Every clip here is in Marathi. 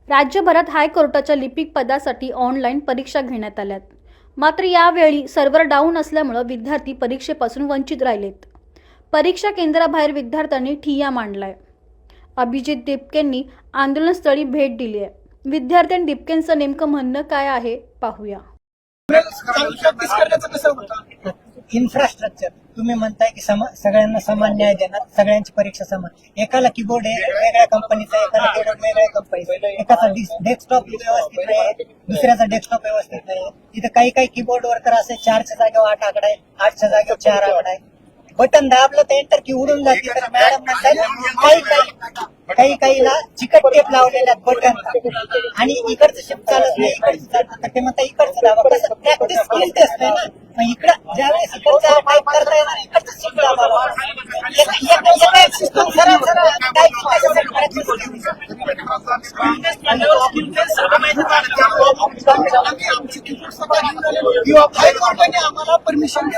राज्यभरात हायकोर्टाच्या लिपिक पदासाठी ऑनलाईन परीक्षा घेण्यात आल्यात. मात्र यावेळी सर्व्हर डाऊन असल्यामुळे विद्यार्थी परीक्षेपासून वंचित राहिलेत. परीक्षा केंद्राबाहेर विद्यार्थ्यांनी ठिय्या मांडलाय. अभिजित दिपकेंनी आंदोलनस्थळी भेट दिली आहे. विद्यार्थ्यांनी दिपकेंचं नेमकं म्हणणं काय आहे पाहूया. इन्फ्रास्ट्रक्चर तुम्ही म्हणताय की सगळ्यांना समान न्याय देणार, सगळ्यांची परीक्षा समान. एकाला कीबोर्ड आहे वेगळ्या कंपनीचा, एकाला कीबोर्ड वेगळ्या कंपनीचा, एकाचा डेस्कटॉप व्यवस्थित नाही, दुसऱ्याचा डेस्कटॉप व्यवस्थित नाही. इथं काही काही कीबोर्ड वर तर असे 4च्या जागेवर 8 आकडा आहे, 8च्या जागेवर 4 आकडा आहे. बटन दाबलं तर एंटर की उडून जाते. तर मॅडम म्हणतात काही काहीला चिकट टेप लावलेल्या बटन आणि इकडचं शिफ्ट चालत नाही, इकडचं चालत. तर ते म्हणतात इकडचं दाबा. कसं प्रॅक्टिस स्किल टेस्ट आहे ना. मग इकडं ज्यावेळेस इकडचा टाईप करता येणार, इकडचं शिफ्ट दाबावा. सिस्टम सरळ टाईप आम्हाला परमिशन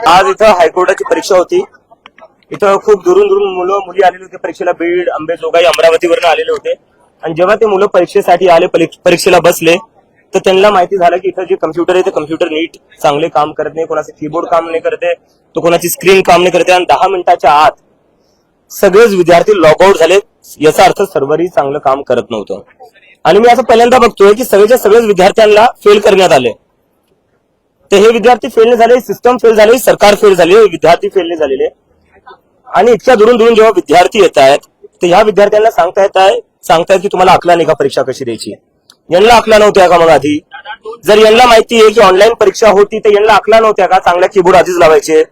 आज इथं हायकोर्टाची परीक्षा होती. इथं खूप दुरून दुरून मुलं मुली आलेले होते परीक्षेला. बीड, अंबेजोगाई, अमरावतीवरून आलेले होते. आणि जेव्हा ते मुलं परीक्षेसाठी आले, परीक्षेला बसले, तर त्यांना माहिती झालं की इथं जे कम्प्युटर आहे ते कम्प्युटर नीट चांगले काम करत नाही, कोणाचे कीबोर्ड काम नाही करते, तो कोणाची स्क्रीन काम नाही करते. आणि 10 मिनिटाच्या आत सगळेच विद्यार्थी लॉगआउट झाले. याचा अर्थ सर्व्हरही चांगलं काम करत नव्हतं. आणि मी असं पहिल्यांदा बघतोय की सगळेच्या सगळेच विद्यार्थ्यांना फेल करण्यात आले. तर हे विद्यार्थी फेल नाही झाले, सिस्टम फेल झाले, सरकार फेल झाले, विद्यार्थी फेल नाही झालेले. आणि इतक्या दुरून दुरून जेव्हा विद्यार्थी येत आहेत, तर ह्या विद्यार्थ्यांना सांगतायत की तुम्हाला अकला नाही का परीक्षा कशी द्यायची. यांना अकला नव्हत्या का मग आधी? जर यांना माहिती आहे की ऑनलाईन परीक्षा होती तर यांना अकला नव्हत्या का चांगल्या कीबोर्ड आधीच लावायचे?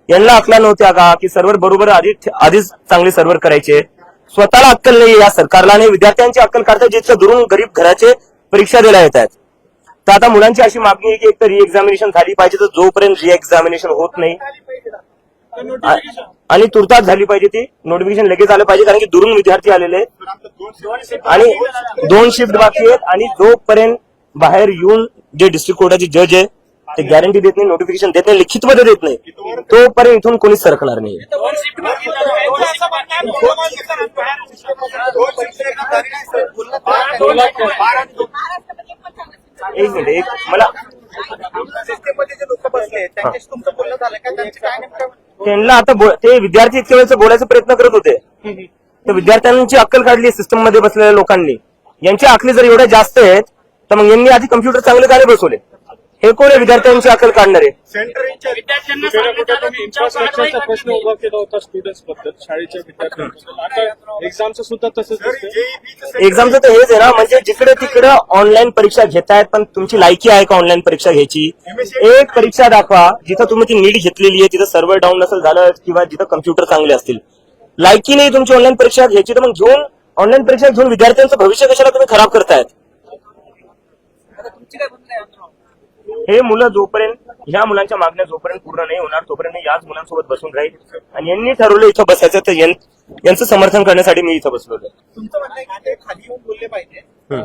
यांना अकला नव्हत्या का की सर्व्हर बरोबर आधीच चांगले सर्व्हर करायचे? स्वतःला अक्कल नाही या सरकारला, आणि विद्यार्थ्यांची अक्कल काढतात जितकं दुरून गरीब घराचे परीक्षा द्यायला येत आहेत. तर आता मुलांची अशी मागणी आहे की एक तर री एक्झामिनेशन झाली पाहिजे. तर जोपर्यंत री एक्झामिनेशन होत नाही आणि तुर्तास झाली पाहिजे, ती नोटिफिकेशन लगेच आलं पाहिजे. कारण की दुरून विद्यार्थी आलेले आहेत आणि 2 शिफ्ट बाकी आहेत. आणि जोपर्यंत बाहेर येऊन जे डिस्ट्रिक्ट कोर्टाचे जज आहे ते गॅरंटी देत नाही, नोटिफिकेशन देत नाही, लिखित मध्ये देत नाही, तोपर्यंत इथून कोणीच सरकणार नाही. एक मिनिट, मला त्यांना आता ते विद्यार्थी इतक्या वेळेस बोलायचा प्रयत्न करत होते. तर विद्यार्थ्यांची अक्कल काढली सिस्टम मध्ये बसलेल्या लोकांनी. यांची अक्कली जर एवढ्या जास्त आहेत तर मग यांनी आधी कम्प्युटर चांगले काय बसवले? हे कोण आहे विद्यार्थ्यांची अक्कल काढणारे? इन्फ्रास्ट्रक्चरचा प्रश्न उभा केला होता स्टुडंट्स बद्दल, शाळेच्या विद्यार्थ्यांबद्दल. आता एक्झामचं सुद्धा तसंच दिसतंय. एक्झामचं तर हेच आहे ना, म्हणजे जिकडे तिकडे ऑनलाईन परीक्षा घेतायत, पण तुमची लायकी आहे का ऑनलाईन परीक्षा घ्यायची? एक परीक्षा दाखवा जिथं तुम्ही ती नीट घेतलेली आहे, तिथं सर्व्हर डाऊन नसेल झालं किंवा जिथं कम्प्युटर चांगले असतील. लायकी नाही तुमची ऑनलाईन परीक्षा घ्यायची, तर मग घेऊन ऑनलाईन परीक्षा घेऊन विद्यार्थ्यांचं भविष्य कशाला तुम्ही खराब करतायत? हे मुलं जोपर्यंत ह्या मुलांच्या मागण्या जोपर्यंत पूर्ण नाही होणार तोपर्यंत याच मुलांसोबत बसून राहील. आणि यांनी ठरवलं इथं बसायचं, तर यांचं समर्थन करण्यासाठी मी इथं बसलो. तुमचं म्हणणं आहे की खाली येऊन बोलले पाहिजे पण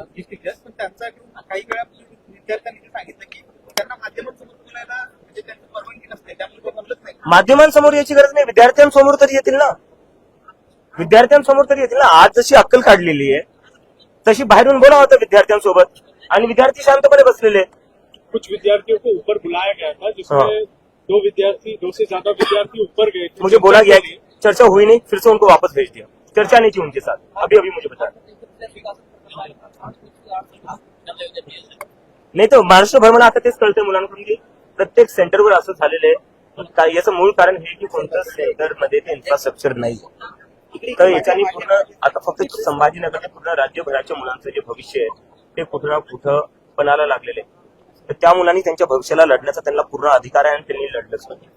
त्यांचा काही वेळा विद्यार्थ्यांनी सांगितलं की त्यांना माध्यमांसमोर बोलायला म्हणजे त्यांची परवानगी नसते, त्यामुळे ते बोलत नाही. माध्यमांसमोर याची गरज नाही, विद्यार्थ्यांसमोर तरी येतील ना. विद्यार्थ्यांसमोर तरी येतील ना. आज जशी अक्कल काढलेली आहे तशी बाहेरून बोलावं होतं विद्यार्थ्यांसोबत. आणि विद्यार्थी शांतपणे बसलेले. कुछ विद्यार्थियों को ऊपर बुलाया गया था जिसमें 2 से ज्यादा विद्यार्थी ऊपर गए थे. मुझे बोला गया कि चर्चा हुई नहीं, फिर से उनको वापस भेज दिया. चर्चा नहीं थी उनके साथ. अभी मुझे बता नाही तर महाराष्ट्रभर मला आता तेच कळतंय मुलांकडून की प्रत्येक सेंटरवर असं झालेलं आहे. याचं मूळ कारण हे की कोणत्या सेंटरमध्ये ते इन्फ्रास्ट्रक्चर नाही. तर याच्याने पूर्ण आता फक्त संभाजीनगर पूर्ण राज्यभराच्या मुलांचं जे भविष्य आहे ते कुठं ना कुठं पणाला लागलेलं आहे. तर त्या मुलांनी त्यांच्या भविष्याला लढण्याचा त्यांना पूर्ण अधिकार आहे आणि त्यांनी लढलंच पाहिजे.